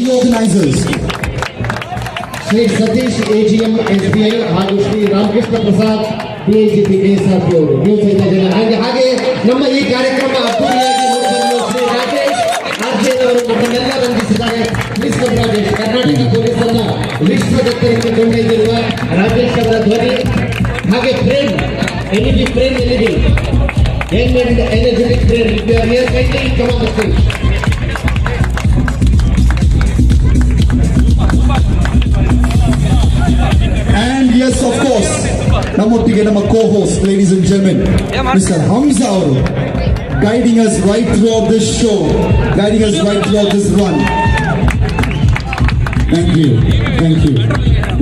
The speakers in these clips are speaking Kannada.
the organizers. Shri Satish AGM SBI ಹಾಗೂ ಶ್ರೀ ರಾಮಕೃಷ್ಣ ಪ್ರಸಾದ್ ಡಿಎಜಿಪಿ ಕೆಎಸ್ಆರ್ಪಿ ಅವರು ನೀವು ಸಹಿತ ಜನ ಹಾಗೆ ನಮ್ಮ ಈ ಕಾರ್ಯಕ್ರಮ ಅದ್ದೂರಿಯಾಗಿ ನೋಡಿದವರು ಶ್ರೀ ರಾಕೇಶ್ ಆರ್ಜೆನ್ ಅವರು ನಮ್ಮನ್ನೆಲ್ಲ ವಂದಿಸಿದ್ದಾರೆ. ಪ್ಲೀಸ್ ರಾಕೇಶ್, ಕರ್ನಾಟಕ ಪೊಲೀಸನ್ನ ವಿಶ್ವದತ್ತರಿಗೆ ಕೊಂಡೊಯ್ದಿರುವ ರಾಕೇಶ್ ಅವರ ಧ್ವನಿ ಹಾಗೆ ಪ್ರೇಮ್ ಎನಿಬಿ ಪ್ರೇಮ್ ಎನಿಬಿ young and energetic Prem if you are here kindly come on the stage. And yes, of course, nammottige namma co-host, ladies and gentlemen, Mr. Hamza avaru guiding us right throughout this show, guiding us right throughout this run. Thank you.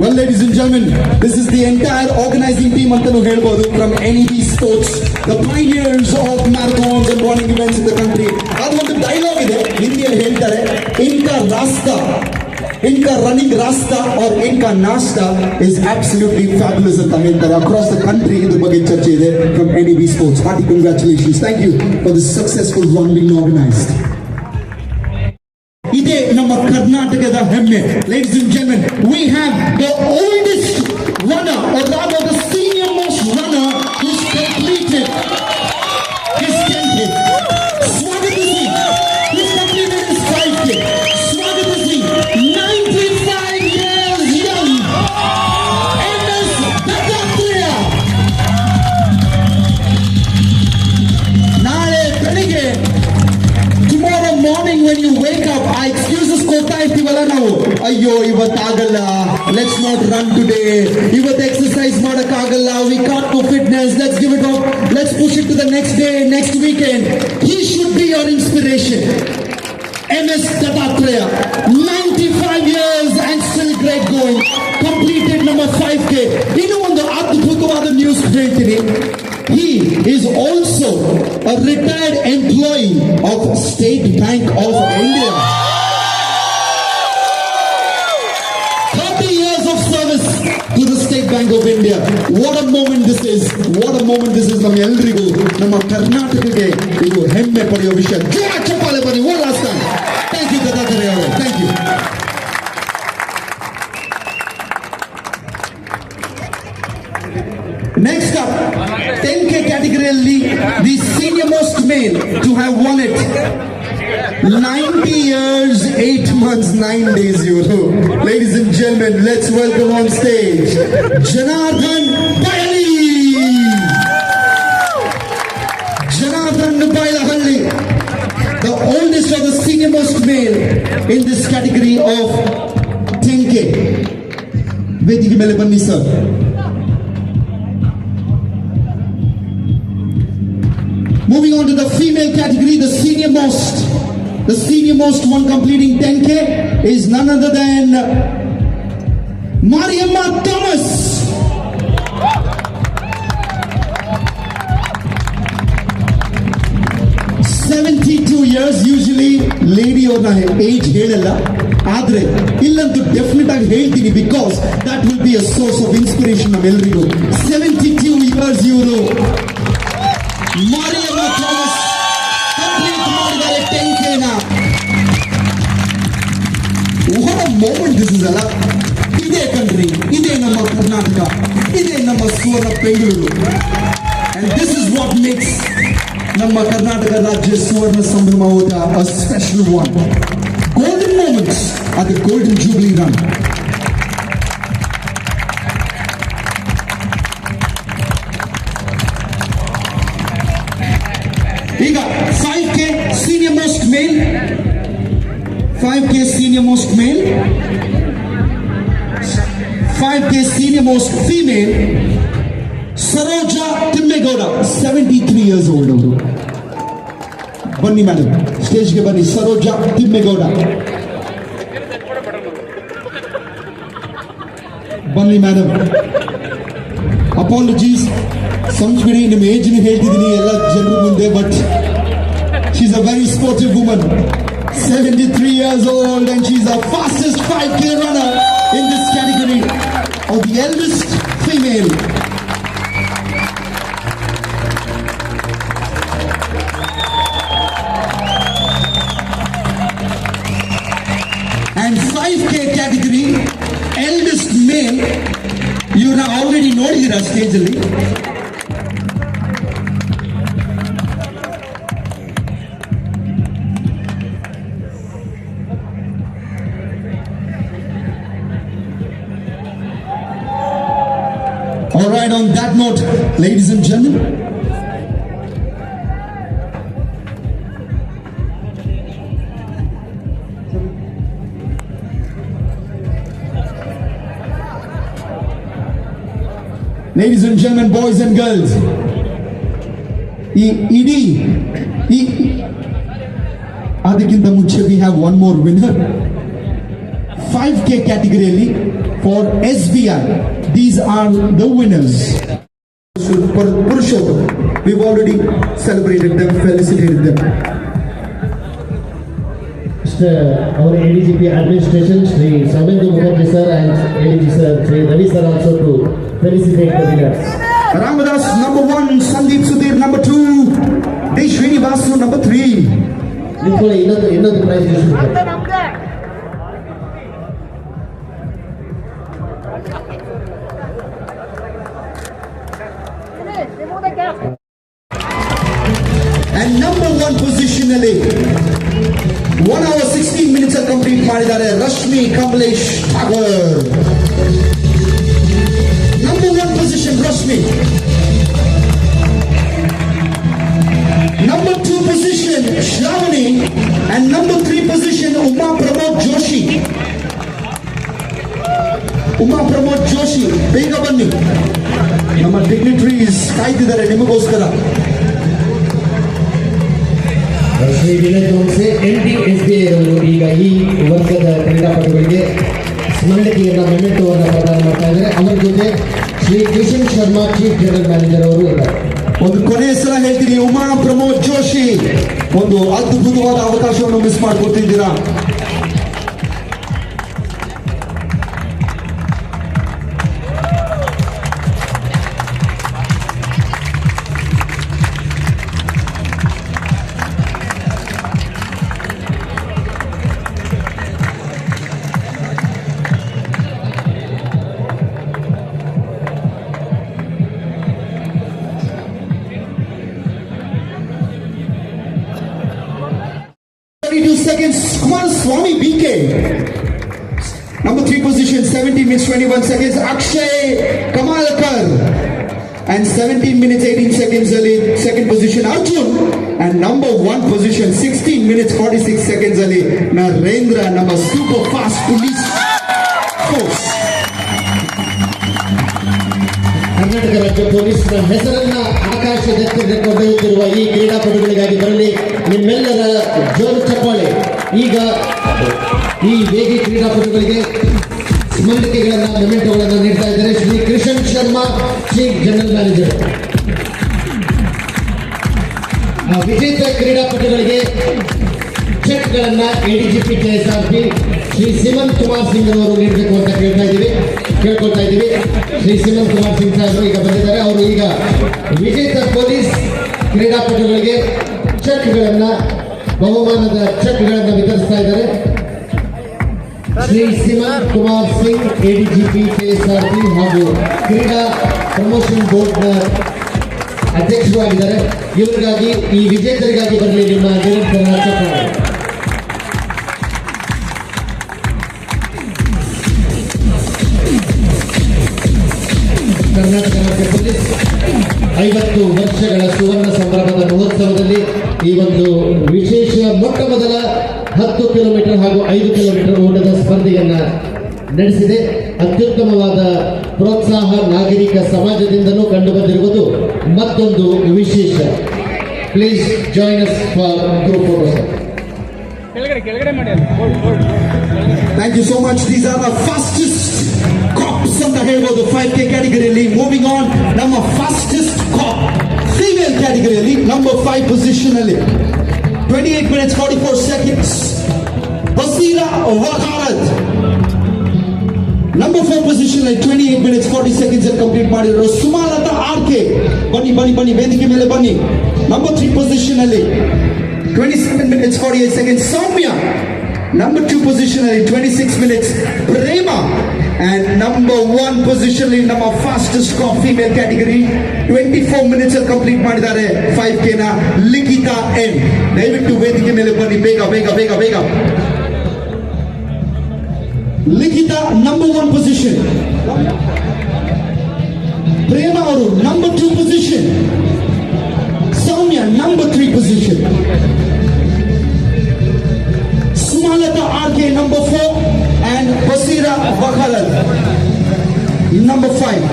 Well, ladies and gentlemen, this is the entire organizing team antanu helbodu from NEB Sports, the pioneers of marathons and running events in the country. Adu ಒಂದು dialogue ಇದೆ, ಹಿಂದಿಯಲ್ಲಿ ಹೇಳ್ತಾರೆ, इनका running rasta or इनका नाश्ता is absolutely fabulous ಅಂತ ಹೇಳ್ತಾರೆ. Across the country ಇದ್ರ ಬಗ್ಗೆ ಚರ್ಚೆ ಇದೆ from NEB Sports. Hearty congratulations. Thank you for this successful run being organized. ಇದೇ ನಮ್ಮ ಕರ್ನಾಟಕದ ಹೆಮ್ಮೆ. Ladies and gentlemen, we have the oldest runner, or rather the senior most runner who's completed his 10K. Swagat to see, he's completed his 5K. Swagat to see, 95 years young, MS Dattatreya. ನಾಳೆ ಬೆಳಿಗ್ಗೆ, tomorrow morning when you wake up, ಆ excuses ಕೊಡ್ತಾ ಇರ್ತೀವಲ್ಲ ನಾವು, ಅಯ್ಯೋ ಇವತ್ತಾಗಲ್ಲ, let's not run today, ಇವತ್ತು ಎಕ್ಸರ್ಸೈಸ್ ಮಾಡಕ್ಕಾಗಲ್ಲ, we can't do fitness, let's give it up, let's push it to the next day, next weekend. He should be your inspiration. MS Dattatreya, 95 years and still great going, completed number 5K. ಇನ್ನೂ ಒಂದು ಅದ್ಭುತವಾದ ನ್ಯೂಸ್ ಹೇಳ್ತೀನಿ. He is also a retired employee of State Bank of India. 30 years of service to the State Bank of India. What a moment this is. ನಮ್ಮ ಎಲ್ರಿಗೂ, ನಮ್ಮ ಕರ್ನಾಟಕಕ್ಕೆ ಇದು ಹೆಮ್ಮೆ ಪಡೆಯುವ ವಿಷಯ. ಜೋರ ಚಪ್ಪಾಳೆ ಬನ್ನಿ. One last time. Thank you, Dattatreya ಅವರೇ. Thank you. Next up, 10K category, the senior most male to have won it. 90 years, 8 months, 9 days, you know. Ladies and gentlemen, let's welcome on stage Janardhan Bayali. Janardhan Bayali, the oldest of the senior most male in this category of 10K. Vediki mele banni sir. Moving on to the female category, the senior most one completing 10K is none other than Mariamma Thomas. 72 years. Usually lady or age ಹೇಳಲ್ಲ, ಆದ್ರೆ ಇಲ್ಲಂತೂ ಡೆಫಿನೆಟ್ ಆಗಿ ಹೇಳ್ತೀನಿ, because that will be a source of inspiration ನಮ್ಮೆಲ್ಲರಿಗೂ. 72 years ಇವರು Mariamma Thomas complete ಮಾಡಿದ್ದಾರೆ 10K ನ. What a moment this is ಅಲ್ಲ. ಇದೇ ಕಂಟ್ರಿ, ಇದೇ ನಮ್ಮ ಕರ್ನಾಟಕ, ಇದೇ ನಮ್ಮ ಸ್ವರ್ಣ Bengaluru. And this is what makes ನಮ್ಮ ಕರ್ನಾಟಕ ರಾಜ್ಯ ಸುವರ್ಣ ಸಂಭ್ರಮೋದ a special one. Golden moments at the Golden Jubilee Run. ಈಗ 5K senior most male, 5K senior most male, 5K senior most female, Saroja Timmegowda, 73 years old ಅವರು. ಬನ್ನಿ ಮೇಡಮ್, ಸ್ಟೇಜ್ಗೆ ಬನ್ನಿ. ಸರೋಜಾ ತಿಮ್ಮೇಗೌಡ ಬನ್ನಿ ಮೇಡಮ್. ಅಪಾಲಜೀಸ್, ಸಂಸ್ಕೃತಿ, ನಿಮ್ಮ ಏಜ್ ಹೇಳ್ತಿದ್ದೀನಿ ಎಲ್ಲ ಜನರ ಮುಂದೆ, but she is a very sportive woman. 73 years old and she is the fastest 5K runner in this category, or the eldest female. And and 5K category eldest male ಇವ್ರನ್ನ ಆಲ್ರೆಡಿ ನೋಡಿದ್ದೀರಾ ಸ್ಟೇಜ್ ಅಲ್ಲಿ. All right, on that note, ladies and gentlemen, ladies and gentlemen, boys and girls, ಅದಕ್ಕಿಂತ ಮುಂಚೆ we have one more winner. 5K category for SBI. These are the winners. For Purushottam, we've already celebrated them, felicitated them. Our ADGP administration, Sri Saumendu Mukherjee sir and ADG sir, Sri Ravi sir also to felicitate the winners. Ramadas number 1, Sandeep Sudhir number 2, D. Srinivasu number 3. ನಿಂತ್ಕೊಳ್ಳಿ, ಇನ್ನೊಂದು price distribute. And number 1 position ಅಲ್ಲಿ 1 hour 16 minutes ಕಂಪ್ಲೀಟ್ ಮಾಡಿದ್ದಾರೆ Rashmi Kamlesh Tagore. Number 1 position Rashmi. Number 2 position Shravani and number 3 position Uma Pramod Joshi. Uma Pramod Joshi, ಬೇಗ ಬನ್ನಿ, ನಮ್ಮ ಡಿಗ್ನಿಟರೀಸ್ ಕಾಯ್ತಿದ್ದಾರೆ ನಿಮಗೋಸ್ಕರ. ಶ್ರೀ ವಿನಯ್ ತೋನ್ಸೆ NDSBI ಅವರು ಈಗ ಈ ವರ್ಗದ ಕ್ರೀಡಾಪಟುಗಳಿಗೆ ಸ್ಮರಣಿಕೆಯನ್ನು ಮೊಮೆಂಟೋವನ್ನು ಪ್ರದಾನ ಮಾಡ್ತಾ ಇದ್ದಾರೆ. ಅವರ ಜೊತೆ Shri Kishan Sharma chief general manager ಅವರು ಇದ್ದಾರೆ. ಒಂದು ಕೊನೆಯ ಸಲ ಹೇಳ್ತೀನಿ, ಉಮಾ ಪ್ರಮೋದ್ ಜೋಶಿ, ಒಂದು ಅದ್ಭುತವಾದ ಅವಕಾಶವನ್ನು miss ಮಾಡ್ಕೊತಿದ್ದೀರಾ. Seconds, Kumar Swami BK. Number 3 position, 17 minutes 21 seconds, Akshay Kamalkar. And 17 minutes 18 seconds early, second position, Arjun. And number 1 position, 16 minutes 46 seconds early, Narendra, number super fast police force. Karnataka ರಾಜ್ಯ ಪೊಲೀಸ್ನ ಹೆಸರನ್ನ ಆಕಾಶದೆತ್ತರಕ್ಕೆ ಕೊಂಡೊಯ್ಯುತ್ತಿರುವ ಈ ಕ್ರೀಡಾಪಟುಗಳಿಗಾಗಿ ಬರಲಿ ನಿಮ್ಮೆಲ್ಲರ ಜೋರು ಚಪ್ಪಾಳೆ. ಈಗ ಈ ವೇಗಿ ಕ್ರೀಡಾಪಟುಗಳಿಗೆ ಸ್ಮರಣಿಕೆಗಳನ್ನು ಮೊಮೆಂಟೋಗಳನ್ನು ನೀಡ್ತಾ ಇದ್ದಾರೆ Shri Kishan Sharma chief general manager. ವಿಜೇತ ಕ್ರೀಡಾಪಟುಗಳಿಗೆ ಚೆಕ್ಗಳನ್ನು ADGP KSRP ಶ್ರೀ ಸಿಮಂತ್ ಕುಮಾರ್ ಸಿಂಗ್ ಅವರು ನೀಡಬೇಕು ಅಂತ ಕೇಳ್ಕೊಳ್ತಾ ಇದ್ದೀವಿ. ಶ್ರೀ ಸಿಮಂತ್ ಕುಮಾರ್ ಸಿಂಗ್ ಸಾಹೇಬರು ಈಗ ಬಂದಿದ್ದಾರೆ. ಅವರು ಈಗ ವಿಜೇತ ಪೊಲೀಸ್ ಕ್ರೀಡಾಪಟುಗಳಿಗೆ ಚೆಕ್ಗಳನ್ನು, ಬಹುಮಾನದ ಚೆಕ್ಗಳನ್ನು ವಿತರಿಸ್ತಾ ಇದ್ದಾರೆ. ಶ್ರೀ ಸಿಮಂತ್ ಕುಮಾರ್ ಸಿಂಗ್ ADGP KSRP ಹಾಗೂ ಕ್ರೀಡಾ ಪ್ರಮೋಷನ್ ಬೋರ್ಡ್ನ ಅಧ್ಯಕ್ಷರು ಆಗಿದ್ದಾರೆ. ಇವರಿಗಾಗಿ, ಈ ವಿಜೇತರಿಗಾಗಿ ಬರಲಿ ನಿಮ್ಮ ನಿರಂತರ ಚಪ್ಪಾಳೆ. ಕರ್ನಾಟಕ ರಾಜ್ಯ ಪೊಲೀಸ್ 50 ವರ್ಷಗಳ ಸುವರ್ಣ ಸಂಭ್ರಮದ ಮಹೋತ್ಸವದಲ್ಲಿ ಈ ಒಂದು ವಿಶೇಷ ಮೊಟ್ಟ ಮೊದಲ 10 ಕಿಲೋಮೀಟರ್ ಹಾಗೂ 5 ಕಿಲೋಮೀಟರ್ ಓಟದ ಸ್ಪರ್ಧೆಯನ್ನ ನಡೆಸಿದೆ. ಅತ್ಯುತ್ತಮವಾದ ಪ್ರೋತ್ಸಾಹ ನಾಗರಿಕ ಸಮಾಜದಿಂದಲೂ ಕಂಡುಬಂದಿರುವುದು ಮತ್ತೊಂದು ವಿಶೇಷ. Please join us for group photos. Thank you so much. These are the fastest cops ಅಂತ ಹೇಳ್ಬೋದು 5K ಕ್ಯಾಟಗರಿಯಲ್ಲಿ. ಮೂವಿಂಗ್ ಆನ್, ನಮ್ಮ ಫಾಸ್ಟೆಸ್ಟ್ ಕಾಪ್ ಫೀಮೇಲ್ ಕ್ಯಾಟಗರಿಯಲ್ಲಿ ನಂಬರ್ 5 ಪೊಸಿಷನ್ ಅಲ್ಲಿ 28 minutes 44 seconds ಬಸೀರಾ ವಕಾರತ್. ನಂಬರ್ 4 ಪೊಸಿಷನ್ ಅಲ್ಲಿ 28 minutes 40 seconds ಅಲ್ಲಿ ಕಂಪ್ಲೀಟ್ ಮಾಡಿರೋ ಸುಮಾಲತಾ RK. ಬನ್ನಿ ವೇದಿಕೆ ಮೇಲೆ ಬನ್ನಿ. ನಂಬರ್ 3 ಪೊಸಿಷನ್ ಅಲ್ಲಿ 27 minutes 48 seconds ಸೌಮ್ಯ Number 2 position ಅಲ್ಲಿ 26 minutes Prema. And number 1 position ಅಲ್ಲಿ ನಮ್ಮ fastest female category 24 minutes ಅಲ್ಲಿ ಕಂಪ್ಲೀಟ್ ಮಾಡಿದ್ದಾರೆ 5K ನ ಲಿಖಿತಾ ಎನ್. ದಯವಿಟ್ಟು ವೇದಿಕೆ ಮೇಲೆ ಬನ್ನಿ ಬೇಗ ಬೇಗ ಬೇಗ ಬೇಗ. Likhitha number 1 position. ಪ್ರೇಮ ಅವರು number 2 position. Soumya number 3 position. Sumalata RK number 4 and Basira Bakhalat number 5.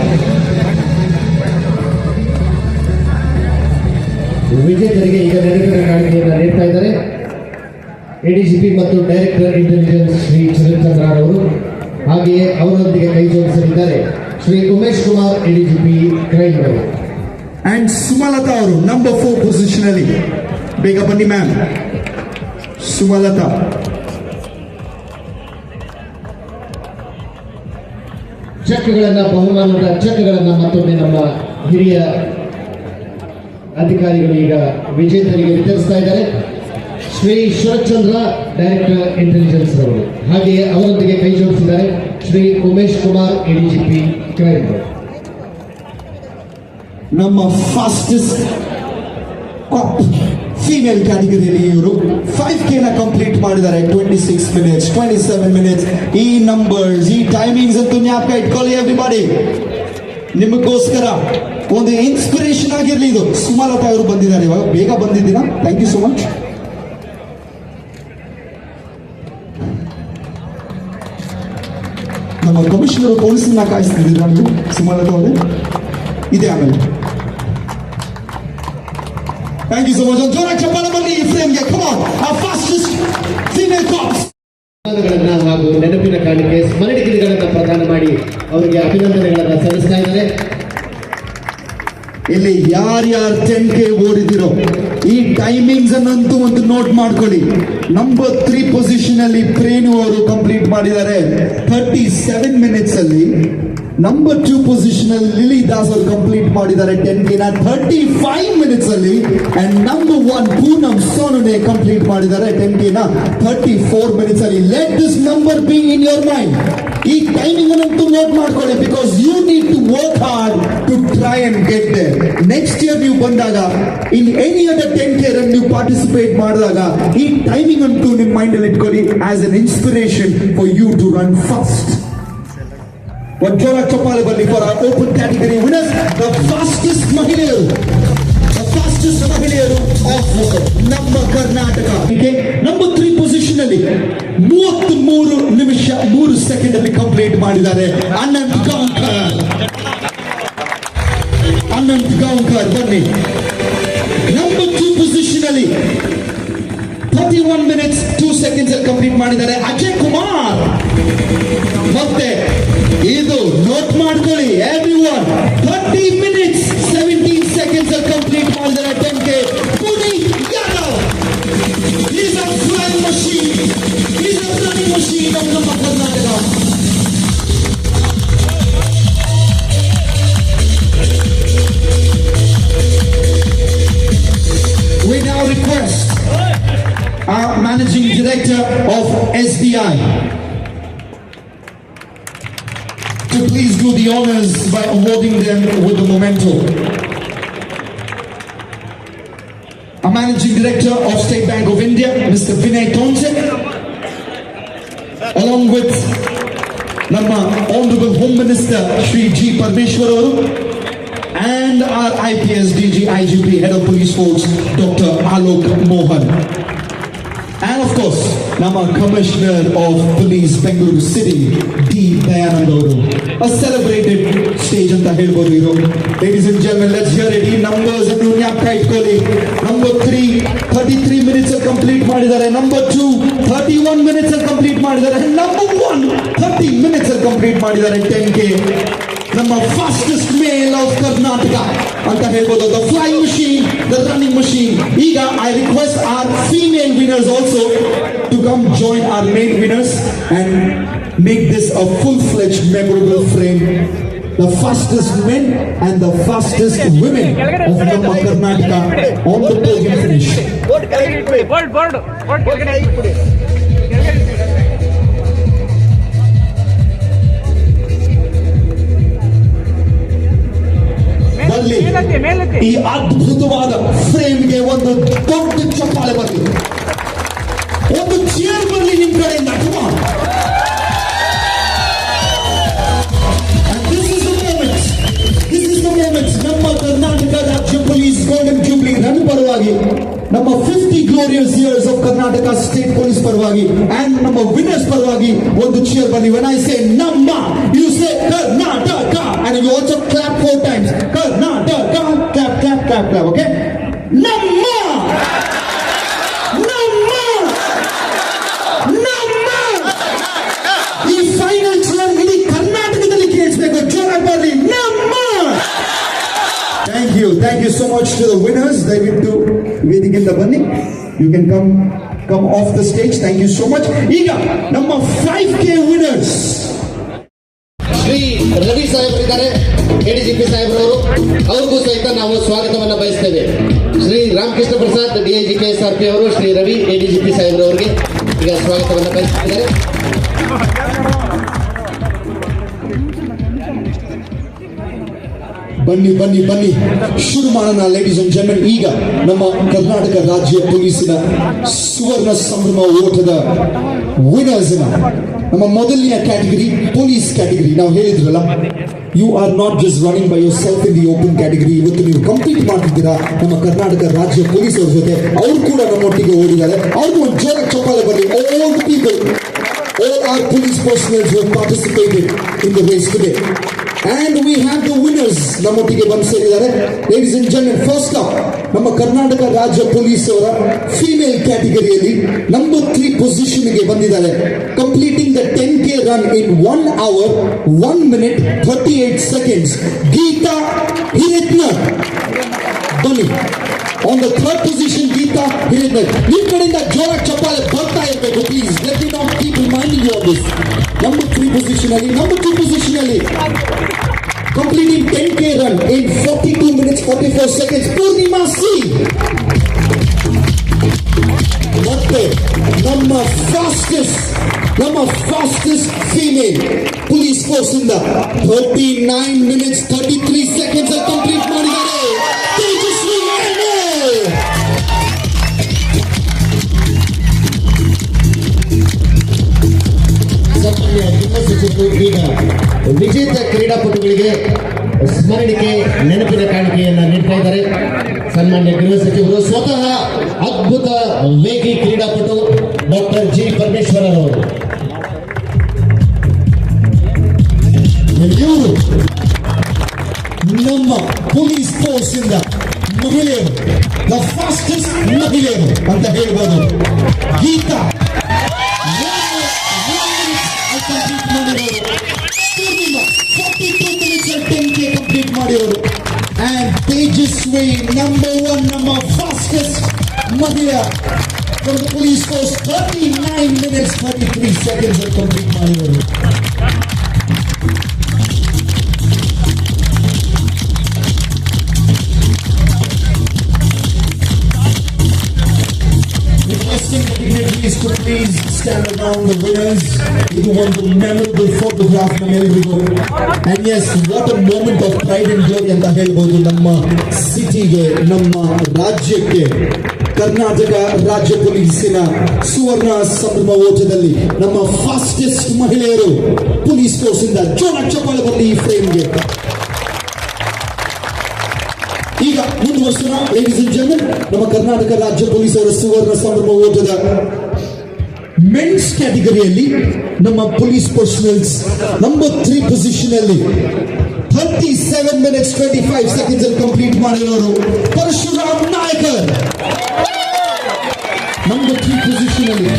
ವಿಜೇತರಿಗೆ ಈಗ ನೆನಪಿನ ಕಾಣಿಕೆಯನ್ನು ನೀಡ್ತಾ ಇದ್ದಾರೆ ಎಡಿಜಿಪಿ ಮತ್ತು ಡೈರೆಕ್ಟರ್ ಇಂಟೆಲಿಜೆನ್ಸ್ ಶ್ರೀ ಚಂದ್ರ ಅವರು. ಹಾಗೆಯೇ ಅವರೊಂದಿಗೆ ಕೈ ಜೋಡಿಸಲಿದ್ದಾರೆ ಶ್ರೀ ಉಮೇಶ್ ಕುಮಾರ್ ಎಡಿಜಿಪಿ ಕ್ರೈಮ್ ಅವರು. And Sumalata ಅವರು number 4 position ಅಲ್ಲಿ ಬೇಗ ಬನ್ನಿ ಮ್ಯಾಮ್. ಸುಮಲತಾ ಚೆಕ್ಗಳನ್ನ ಬಹುಮಾನದ ಚೆಕ್ಗಳನ್ನ ಮತ್ತೊಮ್ಮೆ ನಮ್ಮ ಹಿರಿಯ ಅಧಿಕಾರಿಗಳು ಈಗ ವಿಜೇತರಿಗೆ ವಿತರಿಸ್ತಾ ಇದ್ದಾರೆ. ಶ್ರೀ ಶರತ್ಚಂದ್ರ ಡೈರೆಕ್ಟರ್ ಇಂಟೆಲಿಜೆನ್ಸ್ ಅವರು. ಹಾಗೆಯೇ ಅವರೊಂದಿಗೆ ಕೈ ಜೋಡಿಸಿದ್ದಾರೆ ಶ್ರೀ ಉಮೇಶ್ ಕುಮಾರ್ ಎಡಿಜಿಪಿ ಕ್ರೈಮ್ ಅವರು. ನಮ್ಮ ಫಾಸ್ಟೆಸ್ಟ್ ಫೀಮೇಲ್ ಕ್ಯಾಟಗರಿಯಲ್ಲಿ ಇವರು 5K ನ ಕಂಪ್ಲೀಟ್ ಮಾಡಿದ್ದಾರೆ 26 minutes 27 minutes. ಈ ನಂಬರ್ಸ್ ಈ ಟೈಮಿಂಗ್ಸ್ ಅಂತೂ ಜ್ಞಾಪಕ ಇಟ್ಕೊಳ್ಳಿ ಎವ್ರಿಬಡಿ. ನಿಮಗೋಸ್ಕರ ಒಂದು ಇನ್ಸ್ಪಿರೇಷನ್ ಆಗಿರ್ಲಿ ಇದು. ಸುಮಲತಾ ಅವರು ಬಂದಿದ್ದಾರೆ ಇವಾಗ, ಬೇಗ ಬಂದಿದ್ದೀರಾ, ಥ್ಯಾಂಕ್ ಯು ಸೋ ಮಚ್. ನಮ್ಮ ಕಮಿಷನರ್ ಪೊಲೀಸನ್ನ ಕಾಯಿಸ್ತಿದ್ದೀರಾ ನೀವು ಸುಮಲತಾ ಅವರೇ? ಇದೆ ಆಮೇಲೆ. Thank you so much. ಜೋರ ಚಪ್ಪಾಳೆ ಬನ್ನಿ ಈ ಫ್ರೇಮ್ಗೆ. Come on, our fastest female cops. ಹಾಗೂ ನೆನಪಿನ ಕಾಣಿಕೆ ಸ್ಮರಣಿಕೆಗಳನ್ನು ಪ್ರದಾನ ಮಾಡಿ ಅವರಿಗೆ ಅಭಿನಂದನೆಗಳನ್ನು ಸಲ್ಲಿಸ್ತಾ ಇದ್ದಾರೆ. ಇಲ್ಲಿ ಯಾರ್ಯಾರು 10K ಓಡಿದಿರೋ ಈ ಟೈಮಿಂಗ್ಸ್ ಅನ್ನಂತೂ ಒಂದು ನೋಟ್ ಮಾಡ್ಕೊಳ್ಳಿ. ನಂಬರ್ 3 ಪೊಸಿಷನ್ ಅಲ್ಲಿ ಪ್ರೇನು ಅವರು ಕಂಪ್ಲೀಟ್ ಮಾಡಿದ್ದಾರೆ 37 minutes ಅಲ್ಲಿ. ನಂಬರ್ 2 ಪೊಸಿಷನ್ ಅಲ್ಲಿ ಲಿಲಿ ದಾಸ್ ಅವರು ಕಂಪ್ಲೀಟ್ ಮಾಡಿದ್ದಾರೆ 10K ನ 35 minutes ಅಲ್ಲಿ. And number 1 Poonam Sonune complete ಮಾಡಿದ್ದಾರೆ 10K ನ 34 minutes ಅಲ್ಲಿ. Let this number be in your mind. ಈ ಟೈಮಿಂಗ್ ಅನ್ನಂತೂ ನೋಟ್ ಮಾಡ್ಕೊಳ್ಳಿ, because you need to work hard to try and get there. Next year ನೀವು ಬಂದಾಗ in any other 10K run ನೀವು ಪಾರ್ಟಿಸಿಪೇಟ್ ಮಾಡಿದಾಗ ಈ ಟೈಮಿಂಗ್ ಅಂತೂ ನಿಮ್ಮ ಮೈಂಡ್ ಅಲ್ಲಿ ಇಟ್ಕೊಳ್ಳಿ as an inspiration for you to run fast. ಜೋರ ಚಪ್ಪಾಳೆ ಬರಲಿ for our open category winners, the fastest ಮಹಿಳೆಯರು, ದ ಫಾಸ್ಟೆಸ್ಟ್ ಮಹಿಳೆಯರು ಆಫ್ ನಮ್ಮ ಕರ್ನಾಟಕ. ನಂಬರ್ 3 ಪೊಸಿಷನ್ ಅಲ್ಲಿ 33 ನಿಮಿಷ 3 ಸೆಕೆಂಡ್ ಅಲ್ಲಿ ಕಂಪ್ಲೀಟ್ ಮಾಡಿದ್ದಾರೆ ಅನಂತ್ ಗಾಂವ್ಕರ್. ಅನಂತ್ ಗಾಂವ್ಕರ್ ಬನ್ನಿ. ನಂಬರ್ 2 ಪೊಸಿಷನ್ ಅಲ್ಲಿ 31 minutes 2 seconds ಅಲ್ಲಿ ಕಂಪ್ಲೀಟ್ ಮಾಡಿದ್ದಾರೆ ಅಜಯ್ ಕುಮಾರ್. ಮತ್ತೆ ಇದು ನೋಟ್ ಮಾಡ್ಕೊಳ್ಳಿ ಎವ್ರಿವನ್, 30 minutes 17 seconds ಅಲ್ಲಿ ಕಂಪ್ಲೀಟ್ ಮಾಡಿದ್ದಾರೆ 10K Puneeth Yadav. He's a flying machine, he's a running machine of ನಮ್ಮ Karnataka. We now request our Managing Director of SBI to please do the honors by awarding them with the memento. Our Managing Director of State Bank of India, Mr. Vinay Thompson, along with Nama Honorable Home Minister Shri G. Parmeshwar and our IPS DG IGP Head of Police Force Dr. Alok Mohan. And of course, Nama Commissioner of Police Bengaluru City, D. Dayanand Gauru. A celebrated stage anta helbodu idu. Ladies and gentlemen, let's hear it. Ee numbers and ಜ್ಞಾಪಕ ಇಟ್ಕೊಳ್ಳಿ. Number 3 33 minutes ಅಲ್ಲಿ ಕಂಪ್ಲೀಟ್ ಮಾಡಿದ್ದಾರೆ. Number 2 31 minutes ಅಲ್ಲಿ ಕಂಪ್ಲೀಟ್ ಮಾಡಿದ್ದಾರೆ. Number 1 30 minutes ಅಲ್ಲಿ ಕಂಪ್ಲೀಟ್ ಮಾಡಿದ್ದಾರೆ 10K. ನಮ್ಮ ಫಾಸ್ಟೆಸ್ಟ್ ಮೇಲ್ ಆಫ್ ಕರ್ನಾಟಕ ಅಂತ ಹೇಳ್ಬೋದು. The flying machine, the running machine. ಈಗ I request our female winners also to come join our main winners and make this a full-fledged memorable frame. The fastest men and the fastest women of ನಮ್ಮ Karnataka on the podium finish. ಈ ಅದ್ಭುತವಾದ ಫ್ರೇಮ್ಗೆ ಒಂದು ದೊಡ್ಡ ಚಪ್ಪಾಳೆ ಬರಲಿ, ಒಂದು ಚೇರ್ ಬರಲಿ ನಿಮ್ ಕಡೆಯಿಂದ. ನಮ್ಮ ಕರ್ನಾಟಕ ರಾಜ್ಯ ಪೊಲೀಸ್ ಗೋಲ್ಡನ್ ಜೂಬ್ಲಿ ರನ್ ಪರವಾಗಿ, ನಮ್ಮ 50 glorious years of Karnataka state police ಪರವಾಗಿ ಅಂಡ್ ನಮ್ಮ ವಿನ್ನರ್ಸ್ ಪರವಾಗಿ ಒಂದು ಚೇರ್ ಬನ್ನಿ. when I say ನಮ್ಮ, you say Karnataka and you also clap 4 times. Karnataka, clap clap clap clap, okay? ನಮ್ಮ ನಮ್ಮ ನಮ್ಮ ಈ ಫೈನಲ್ ಚೇರ್ ಇಡೀ ಕರ್ನಾಟಕದಲ್ಲಿ ಕೇಳಿಸಬೇಕು, ಜೋರಾಗಿ ಬರ್ಲಿ. ನಮ್ಮ Thank you so much to the winners. ದಯವಿಟ್ಟು ವೇದಿಕೆಯಿಂದ ಬನ್ನಿ. You can come off the stage. Thank you so much. ಈಗ ನಮ್ಮ 5K winners. ಶ್ರೀ ರವಿ ಸಾಹೇಬರಿದ್ದಾರೆ, ಎಡಿಜಿಪಿ ಸಾಹೇಬ್ರವರು, ಅವ್ರಿಗೂ ಸಹಿತ ನಾವು ಸ್ವಾಗತವನ್ನ ಬಯಸ್ತೇವೆ. ಶ್ರೀ ರಾಮಕೃಷ್ಣ ಪ್ರಸಾದ್ ಡಿಐಜಿಪಿ SRP ಅವರು ಶ್ರೀ ರವಿ ಎಡಿಜಿಪಿ ಸಾಹೇಬ್ರವರಿಗೆ ಈಗ ಸ್ವಾಗತವನ್ನ ಬಯಸ್ತಿದ್ದಾರೆ. ಬನ್ನಿ ಬನ್ನಿ ಬನ್ನಿ, ಶುರು ಮಾಡೋಣ ಲೇಡೀಸ್ ಅಂಡ್ ಜೆಂಟಲ್ಮೆನ್. ಈಗ ನಮ್ಮ ಕರ್ನಾಟಕ ರಾಜ್ಯ ಪೊಲೀಸಿನ ಸುವರ್ಣ ಸಂಭ್ರಮ ಓಟದ ವಿನರ್ಸ್ ನಮ್ಮ ಮೊದಲನೆಯ ಕ್ಯಾಟಗರಿ ಪೊಲೀಸ್ ಕ್ಯಾಟಗರಿ. ನಾವು ಹೇಳಿದ್ರಲ್ಲ, you are not just running by yourself in the open category. ಇವತ್ತು ನೀವು ಕಂಪೀಟ್ ಮಾಡ್ತಿದ್ದೀರಾ ನಮ್ಮ ಕರ್ನಾಟಕ ರಾಜ್ಯ ಪೊಲೀಸ್ ಅವ್ರ ಜೊತೆ. ಅವ್ರು ಕೂಡ ನಮ್ಮೊಟ್ಟಿಗೆ ಓಡಿದ್ದಾರೆ. ಅವ್ರಿಗೂ ಒಂದು ಜೋರ ಚಪ್ಪಾಳೆ ಬರಲಿ. all the people, all our police personnel who have participated in the race today. And we have the winners ನಮ್ಮೊಟ್ಟಿಗೆ ಬಂದು ಸೇರಿದ್ದಾರೆ. Ladies and gentlemen, first up ನಮ್ಮ ಕರ್ನಾಟಕ ರಾಜ್ಯ ಪೊಲೀಸ್ ಅವರ ಫೀಮೇಲ್ ಕ್ಯಾಟಗರಿಯಲ್ಲಿ ನಂಬರ್ 3 ಪೊಸಿಷನ್ಗೆ ಬಂದಿದ್ದಾರೆ, completing the 10K run in 1 hour 1 minute 38 seconds. Geetha ಹಿರೇತ್ನರ್ ಬನ್ನಿ. On the 3rd position, Geeta Hiredner. ನಿಮ್ಮ ಕಡೆಯಿಂದ ಜೋರ ಚಪ್ಪಾಳೆ ಬರ್ತಾ ಇರಬೇಕು please. Let me not keep reminding you of this. Number 3 position ಅಲ್ಲಿ, number 2 position ಅಲ್ಲಿ completing 10K run in 42 minutes 44 seconds. Purnima C. ಮತ್ತೆ ನಮ್ಮ fastest female police force ಇಂದ 39 minutes 33 seconds ಕಂಪ್ಲೀಟ್ ಮಾಡಿದ್ದಾರೆ. ತೇಜಸ್ವಿ ಸನ್ಮಾನ್ಯ ಗೃಹ ಸಚಿವರು ಈಗ ವಿಜೇತ ಕ್ರೀಡಾಪಟುಗಳಿಗೆ ಸ್ಮರಣಿಕೆ ನೆನಪಿನ ಕಾಣಿಕೆಯನ್ನ ನೀಡ್ತಾ ಇದ್ದಾರೆ. ಸನ್ಮಾನ್ಯ ಗೃಹ ಸಚಿವರು ಸ್ವತಃ ಅದ್ಭುತ ವೇಗಿ ಕ್ರೀಡಾಪಟು ಡಾಕ್ಟರ್ ಜಿ ಪರಮೇಶ್ವರರವರು. ಇವರು ನಮ್ಮ ಪೊಲೀಸ್ ಫೋರ್ಸ್ ಇಂದ ಮಹಿಳೆಯರು, ದ ಫಾಸ್ಟೆಸ್ಟ್ ಮಹಿಳೆಯರು ಅಂತ ಹೇಳ್ಬೋದು. Geetha Poornima 42 minutes 10K complete ಮಾಡಿರೋರು. ಅಂಡ್ ತೇಜಸ್ವಿ ನಂಬರ್ 1 ನಮ್ಮ ಫಾಸ್ಟೆಸ್ಟ್ ಮಹಿಳೆಯ from the police force 39 minutes 33 seconds complete ಮಾಡಿರೋರು. Requesting the dignitaries to please stand around the winners. It was a memorable photograph from everyone. And yes, what a moment of pride and glory ಅಂತ ಹೇಳ್ಬೋದು ನಮ್ಮ ಸಿಟಿಗೆ, ನಮ್ಮ ರಾಜ್ಯಕ್ಕೆ. ಕರ್ನಾಟಕ ರಾಜ್ಯ ಪೊಲೀಸಿನ ಸುವರ್ಣ ಸಂಭ್ರಮ ಓಟದಲ್ಲಿ ನಮ್ಮ ಫಾಸ್ಟೆಸ್ಟ್ ಮಹಿಳೆಯರು ಪೊಲೀಸ್ ಫೋರ್ಸ್ ಇಂದ ಜೋರ ಚಪ್ಪಾಳೆ ಬರಲಿ ಈ ಫ್ರೇಮ್ಗೆ. ಈಗ ಮುಂದುವರ್ಸೋಣ ಲೇಡೀಸ್ ಅಂಡ್ ಜೆಂಟಲ್ಮೆನ್. ನಮ್ಮ ಕರ್ನಾಟಕ ರಾಜ್ಯ ಪೊಲೀಸ್ ಅವರ ಸುವರ್ಣ ಸಂಭ್ರಮ ಓಟದ ಮೆನ್ಸ್ ಕ್ಯಾಟಗರಿಯಲ್ಲಿ ನಮ್ಮ ಪೊಲೀಸ್ ಪರ್ಸನಲ್ಸ್ ನಂಬರ್ 3 ಪೊಸಿಷನ್ ಅಲ್ಲಿ 37 minutes 25 seconds ಅಲ್ಲಿ ಕಂಪ್ಲೀಟ್ ಮಾಡಿರೋರು ಪರಶುರಾಮ್ ನಾಯಕರ್. ನಂಬರ್ 2 ಪೊಸಿಷನ್ ಅಲ್ಲಿ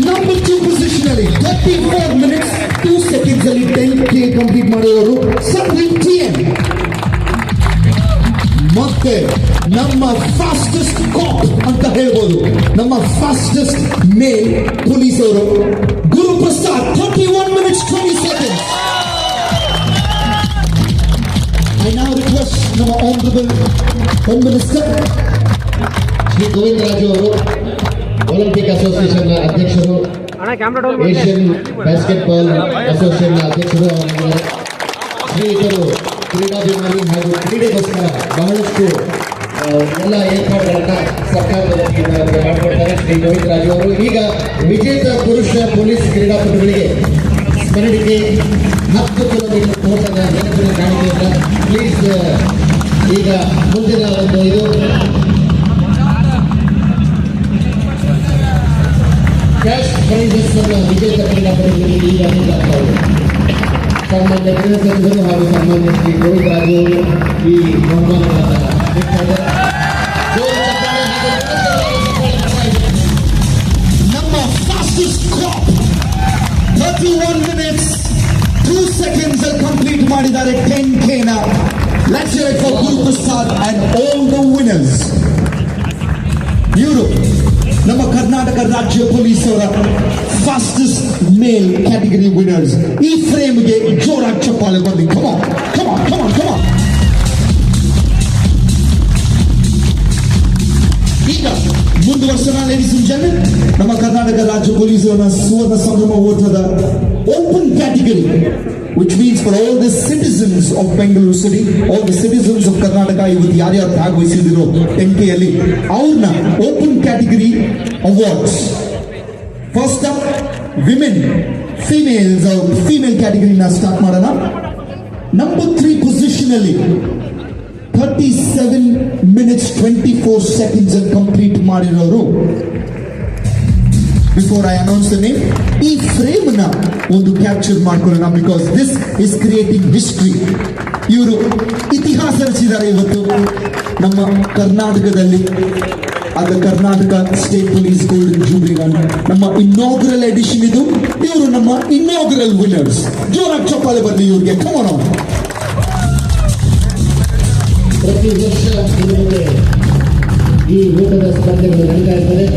34 minutes 2 seconds ಅಲ್ಲಿ 10K ಕಂಪ್ಲೀಟ್ ಮಾಡಿರೋರು ಸಂದೀಪ್ TN. ಮತ್ತೆ ನಮ್ಮ ಫಾಸ್ಟೆಸ್ಟ್ ಕಾಪ್ ಅಂತ ಹೇಳ್ಬೋದು, ನಮ್ಮ ಫಾಸ್ಟೆಸ್ಟ್ ಮೇಲ್ ಪೊಲೀಸ್ ಅವರು Guruprasad 31 minutes 20 seconds. I now request ನಮ್ಮ honorable Home Minister Shri Govinda Raju ಅವರು, ಒಲಿಂಪಿಕ್ ಅಸೋಸಿಯೇಷನ್ ಅಧ್ಯಕ್ಷರು, ಏಷ್ಯನ್ ಬಾಸ್ಕೆಟ್ಬಾಲ್ ಅಸೋಸಿಯೇಷನ್ ಅಧ್ಯಕ್ಷರು, ಶ್ರೀಯುತರು ಕ್ರೀಡಾಭಿಮಾನಿ ಹಾಗೂ ಕ್ರೀಡೆಗೋಸ್ಕರ ಬಹಳಷ್ಟು ಎಲ್ಲ ಏರ್ಪಾಡುಗಳನ್ನ ಸರ್ಕಾರದ ವತಿಯಿಂದ ಅವರಿಗೆ ಮಾಡಿಕೊಡ್ತಾರೆ ಶ್ರೀ ಗೋವಿಂದ ರಾಜು ಅವರು. ಈಗ ವಿಜೇತ ಪುರುಷ ಪೊಲೀಸ್ ಕ್ರೀಡಾಪಟುಗಳಿಗೆ ಸ್ಮರಣಿಕೆ 10 ಕಿಲೋಮೀಟರ್ ಓಟದ ನೆನಪಿನ ಕಾಣಿಕೆಯಿಂದ ಪ್ಲೀಸ್ ಈಗ ಮುಂದಿನ ಒಂದು ಇದು ಕ್ಯಾಶ್ ಪ್ರೈಸಸ್ ಅನ್ನು ವಿಜೇತ ಕ್ರೀಡಾಪಟುಗಳಿಗೆ ಈಗ ನೀಡಲಾಗುತ್ತದೆ. ಸನ್ಮಾನ್ಯ ಗೃಹ ಸಚಿವರು ಹಾಗೂ ಸನ್ಮಾನ್ಯ ಶ್ರೀ ಗೋವಿಂದ ರಾಜು ಅವರು ಈ ಬಹುಮಾನಗಳನ್ನು ನೀಡ್ತಾರೆ. ನಮ್ಮ fastest crop 31 minutes 2 seconds ಅಲ್ಲಿ ಕಂಪ್ಲೀಟ್ ಮಾಡಿದ್ದಾರೆ 10K ನ. Let's hear it for Guru Prasad and all the winners. ಇವರು ನಮ್ಮ ಕರ್ನಾಟಕ ರಾಜ್ಯ ಪೊಲೀಸ್ ಅವರ ಫಾಸ್ಟೆಸ್ಟ್ ಮೇಲ್ ಕ್ಯಾಟಗರಿ ವಿನ್ನರ್ಸ್. ಈ ಫ್ರೇಮ್ಗೆ ಜೋರಾಗಿ ಚಪ್ಪಾಳೆ ಬರಲಿ. Come on come on come on come on. ಈಗ ಮುಂದುವರ್ಸೋಣ ಲೇಡೀಸ್ ಅಂಡ್ ಜೆಂಟಲ್ಮೆನ್. ನಮ್ಮ ಕರ್ನಾಟಕ ರಾಜ್ಯ ಪೊಲೀಸ್ ಅವರ ಸುವರ್ಣ ಸಂಭ್ರಮ ಓಟದ open category, which means for all the citizens of Bengaluru city, all the citizens of Karnataka, ಇವತ್ತು ಯಾರ್ಯಾರು ಭಾಗವಹಿಸಿದಿರೋ 10K ಅಲ್ಲಿ ಅವ್ರನ್ನ open category awards. First up women female ಕ್ಯಾಟಗರಿನ ಸ್ಟಾರ್ಟ್ ಮಾಡೋಣ. ನಂಬರ್ 3 ಪೊಸಿಷನ್ ಅಲ್ಲಿ 37 minutes 24 seconds ಅಲ್ಲಿ ಕಂಪ್ಲೀಟ್ ಮಾಡಿರೋರು. Before I announce the name, ಈ ಫ್ರೇಮ್ ನ ಒಂದು ಕ್ಯಾಪ್ಚರ್ ಮಾಡ್ಕೊಳ್ಳೋಣ, because this is creating history. ಇವರು ಇತಿಹಾಸ ರಚಿಸಿದ್ದಾರೆ ಇವತ್ತು ನಮ್ಮ ಕರ್ನಾಟಕದಲ್ಲಿ. ಅದು Karnataka state police golden jubilee run, ನಮ್ಮ ಇನಾಗ್ರಲ್ ಎಡಿಷನ್ ಇದು. ಇವರು ನಮ್ಮ ಇನಾಗ್ರಲ್ ವಿನ್ನರ್ಸ್. ಜೋರಾಗಿ ಚಪ್ಪಾಳೆ ಬರಲಿ ಇವ್ರಿಗೆ. Come on. ಪ್ರತಿ ವರ್ಷ ಇಲ್ಲಿಗೆ ಈ ಓಟದ ಸ್ಪರ್ಧೆಗಳು ನಡೀತಾ ಇರ್ತದೆ.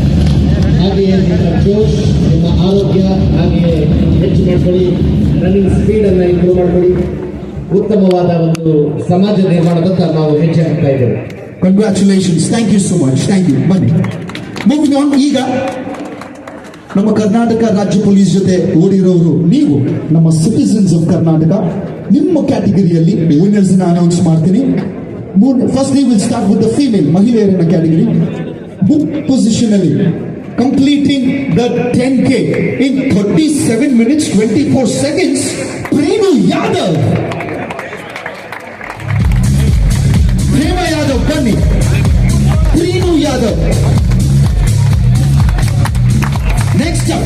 ಹಾಗೆಯೇ ನಿಮ್ಮ ಜೋಶ್, ನಿಮ್ಮ ಆರೋಗ್ಯ ಹಾಗೆಯೇ ಹೆಚ್ಚು ಮಾಡ್ಕೊಳ್ಳಿ. ರನ್ನಿಂಗ್ ಸ್ಪೀಡನ್ನು ಇಂಪ್ರೂವ್ ಮಾಡ್ಕೊಳ್ಳಿ. ಉತ್ತಮವಾದ ಒಂದು ಸಮಾಜ ನಿರ್ಮಾಣದತ್ತ ನಾವು ಹೆಜ್ಜೆ ಹಾಕ್ತಾ ಇದ್ದೇವೆ. Congratulations. Thank you so much. Thank you. ಬನ್ನಿ ಮೂವಿಂಗ್ ಆನ್. ಈಗ ನಮ್ಮ ಕರ್ನಾಟಕ ರಾಜ್ಯ ಪೊಲೀಸ್ ಜೊತೆ ಓಡಿರೋರು ನೀವು, ನಮ್ಮ ಸಿಟಿಸನ್ಸ್ ಆಫ್ ಕರ್ನಾಟಕ. ನಿಮ್ಮ ಕ್ಯಾಟಗರಿಯಲ್ಲಿ ವಿನ್ನರ್ಸ್ ಅನೌನ್ಸ್ ಮಾಡ್ತೀನಿ. First we will start with the female, ಮಹಿಳೆಯರ ಕ್ಯಾಟಗರಿ. ಬುಕ್ ಪೊಸಿಷನ್ ಅಲ್ಲಿ completing the 10K in 37 minutes 24 seconds, Prema Yadav. Prema Yadav, Bunny. Prema Yadav. Next up,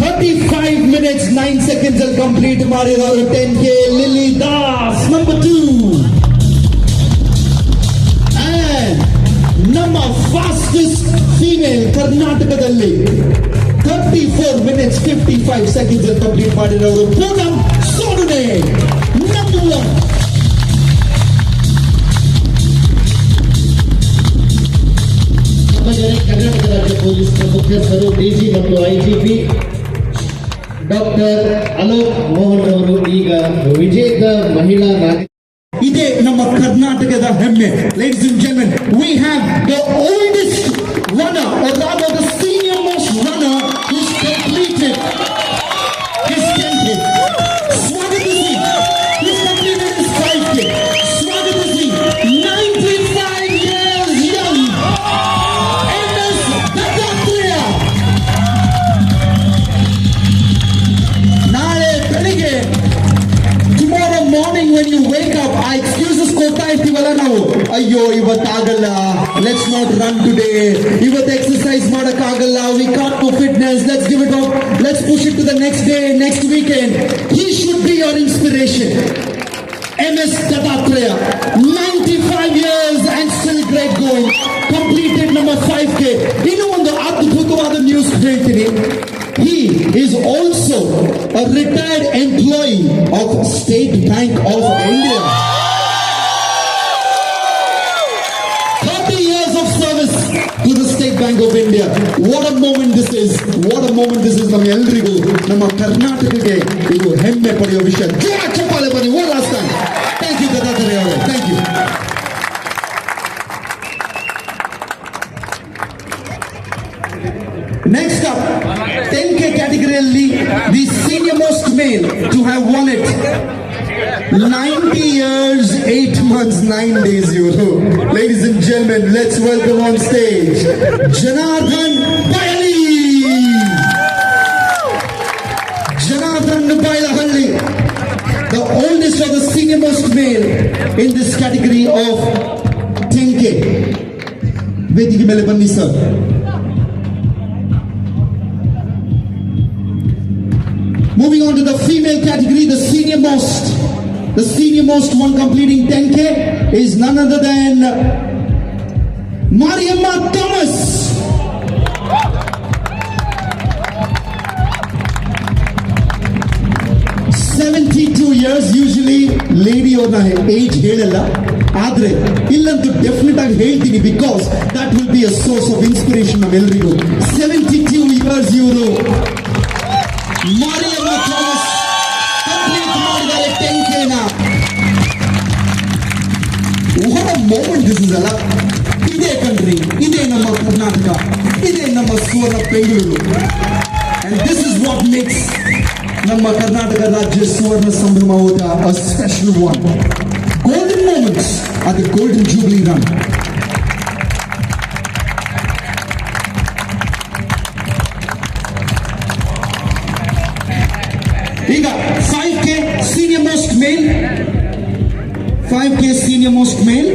35 minutes 9 seconds will complete Maridor 10K, Lily Das, number 2. ನಮ್ಮ ಫಾಸ್ಟೆಸ್ಟ್ ಫೀಮೇಲ್ ಕರ್ನಾಟಕದಲ್ಲಿ 34 minutes 55 seconds ಕಂಪ್ಲೀಟ್ ಮಾಡಿರೋರು ಪೂನಂ ಸೋಡುನೆ, ನಂಬರ್ 1. ನಮ್ಮ ಕರ್ನಾಟಕ ರಾಜ್ಯ ಪೊಲೀಸ್ ಮುಖ್ಯಸ್ಥರು ಡಿಜಿ ಮತ್ತು ಐಜಿಪಿ ಡಾಕ್ಟರ್ ಅಲೋಕ್ ಮೋಹನ್ ಅವರು ಈಗ ವಿಜೇತ ಮಹಿಳಾ ನಾಗರಿಕ. ಇದೇ ನಮ್ಮ ಕರ್ನಾಟಕದ ಹೆಮ್ಮೆ. Ladies and gentlemen, we have the oldest runner, or rather the senior most runner who's completed his 10K. Swagat Singh, who's completed his 5K. Swagat Singh, 95 years young. MS Dattatreya. ನಾಳೆ ಬೆಳಿಗ್ಗೆ, tomorrow morning when you wake up, ಆ ಎಕ್ಸ್ಕ್ಯೂಸಸ್ ಕೊಡ್ತಾ ಇರ್ತೀವಲ್ಲ ನಾವು, ಅಯ್ಯೋ ಇವತ್ತಾಗಲ್ಲ, ಲೆಟ್ಸ್ ನಾಟ್ ರನ್ ಟುಡೇ, ಇವತ್ತು ಎಕ್ಸರ್ಸೈಸ್ ಮಾಡಕ್ಕಾಗಲ್ಲ, we can't do fitness, let's give it up, let's push it to the next day, next weekend. He should be your inspiration. MS Dattatreya, 95 years and still great going, completed number 5K. ಇನ್ನೂ ಒಂದು ಅದ್ಭುತವಾದ ನ್ಯೂಸ್ ಹೇಳ್ತೀನಿ. He is also a retired employee of State Bank of India. 30 years of service to the State Bank of India. What a moment this is. What a moment this is. ನಮ್ಮ ಎಲ್ರಿಗೂ, ನಮ್ಮ ಕರ್ನಾಟಕಕ್ಕೆ ಇದು ಹೆಮ್ಮೆ ಪಡೆಯುವ ವಿಷಯ. ಜೋರ ಚಪ್ಪಾಳೆ ಬನ್ನಿ. One last time. Thank you, Dattatreya ಅವರೇ. Thank you. Next up, 10K category, the senior most male to have won it, 90 years, 8 months, 9 days, euro. Ladies and gentlemen, let's welcome on stage Janardhan Bayali. Janardhan Bayalahalli, the oldest or the senior most male in this category of 10K. ವೇದಿಕೆ ಮೇಲೆ ಬನ್ನಿ sir. Moving on to the female category, the senior most one completing 10K is none other than Mariamma Thomas. "72 years, usually lady ಅವ್ರನ್ನ ಏಜ್ ಹೇಳಲ್ಲ, ಆದ್ರೆ ಇಲ್ಲಂತೂ ಡೆಫಿನೆಟ್ ಆಗಿ ಹೇಳ್ತೀನಿ, because that will be a source of inspiration ನಮ್ಮೆಲ್ಲರಿಗೂ. 72 years ಇವರು Mariamma Thomas ಕಂಪ್ಲೀಟ್ ಮಾಡಿದ್ದಾರೆ 10K ನ. What a moment this is ಅಲ್ಲ. ಇದೇ ಕಣ್ರಿ, ಇದೇ ನಮ್ಮ ಕರ್ನಾಟಕ, ಇದೇ ನಮ್ಮ ಸುವರ್ಣ Bengaluru. And this is what makes ನಮ್ಮ ಕರ್ನಾಟಕ ರಾಜ್ಯ ಸುವರ್ಣ ಸಂಭ್ರಮೋದ a special one. Golden moments at the Golden Jubilee run. ಈಗ 5K senior most male, 5K senior most male,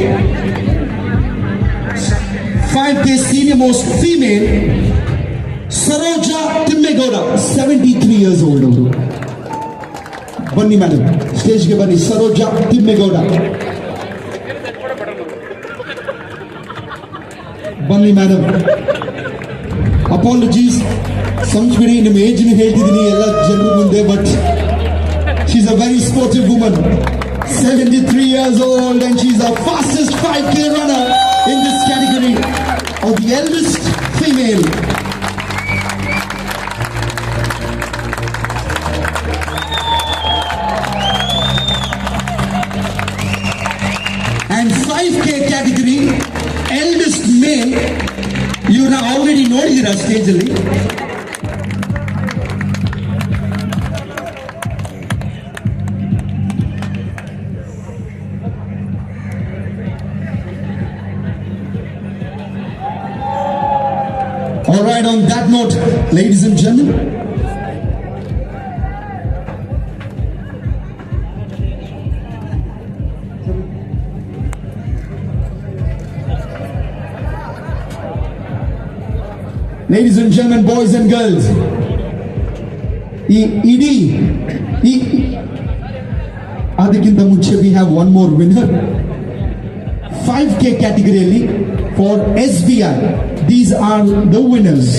5K senior most female, Saroja Timmegowda, 73 years old ಅವರು. ಬನ್ನಿ ಮೇಡಮ್, ಸ್ಟೇಜ್ಗೆ ಬನ್ನಿ. ಸರೋಜಾ ತಿಮ್ಮೇಗೌಡ ಬನ್ನಿ ಮೇಡಮ್. ಅಪಾಲಜೀಸ್, ಸಂಸ್ಬಿಡಿ, ನಿಮ್ಮ ಏಜ್ ಹೇಳ್ತಿದ್ದೀನಿ ಎಲ್ಲ ಜನರ ಮುಂದೆ, but she is a very sportive woman. 73 years old and she is the fastest 5K runner in this category, or the eldest female. And 5K category, eldest male, you now already ನೋಡಿದ್ದೀರಾ ಸ್ಟೇಜ್ ಅಲ್ಲಿ. All right, on that note, ladies and gentlemen, boys and girls, ಅದಕ್ಕಿಂತ ಮುಂಚೆ we have one more winner 5K category for SBI. These are the winners.